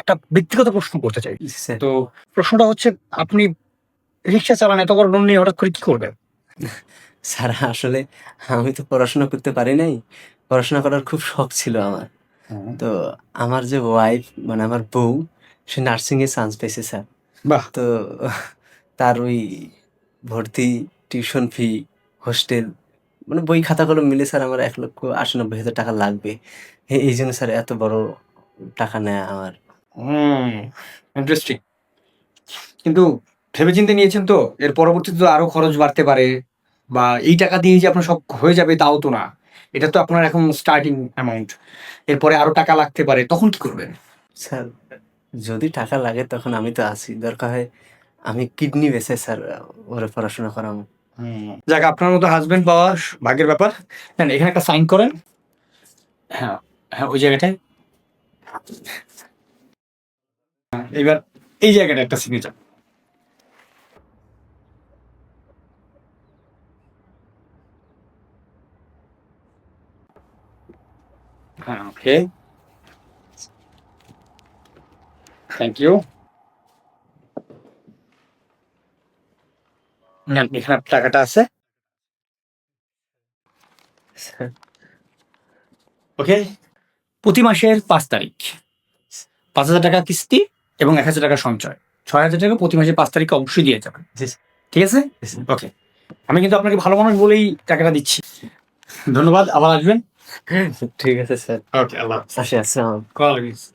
একটা ব্যক্তিগত প্রশ্ন করতে চাই। স্যার তো প্রশ্নটা হচ্ছে, আপনি রিক্সা চালান, এত বড় লোন নিয়ে হঠাৎ করে কি করবেন? স্যার আসলে আমি তো পড়াশোনা করতে পারি নাই। পড়াশোনা করার খুব শখ ছিল আমার। তো আমার যে ওয়াইফ মানে আমার বউ সে নার্সিং এ চান্স পেয়েছে স্যার। বাহ! তো তার ওই ভর্তি, টিউশন ফি, হোস্টেল মানে বই খাতাগুলো মিলে স্যার আমার ১,৮০,০০০ টাকা লাগবে। এইজন্য স্যার এত বড় টাকা নেয়া আমার। হুম, ইন্টারেস্টিং। কিন্তু ভেবেচিন্তে নিয়েছেন তো? এর পরবর্তীতে তো আরো খরচ বাড়তে পারে, বা এই টাকা দিয়ে যে আপনার সব হয়ে যাবে তাও তো না। এটা তো আপনার এখন স্টার্টিং অ্যামাউন্ট। এরপরে আরো টাকা লাগতে পারে। তখন কি করবেন? স্যার যদি টাকা লাগে তখন আমি তো আছি। দরকার হয় আমি কিডনি বেচে স্যার ওরে পড়াশোনা করামু। যাক, আপনার মতো হাসব্যান্ড পাওয়া ভাগ্যের ব্যাপার। নেন, এখানে একটা সাইন করেন। হ্যাঁ, হ্যাঁ, ওই জায়গাটায়। এবার এই জায়গাটা একটা সিগনেচার। হ্যাঁ, ওকে। Thank you. নেন, এখানে আপনার টাকাটা আছে। Sir okay? প্রতি মাসের ৫ তারিখ ৫,০০০ টাকা কিস্তি এবং ১,০০০ টাকা সঞ্চয়। ৬,০০০ টাকা প্রতি মাসের ৫ তারিখে অবশ্যই দিয়ে যাবেন। জি ঠিক আছে? স্যার। ওকে। আমি কিন্তু আপনাকে ভালো মানুষ বলেই টাকাটা দিচ্ছি। ধন্যবাদ। আবার আসবেন। ঠিক আছে স্যার। ওকে, আল্লাহ হাফেজ। আসি, আসসালাম। ওয়ালাইকুম আসসালাম।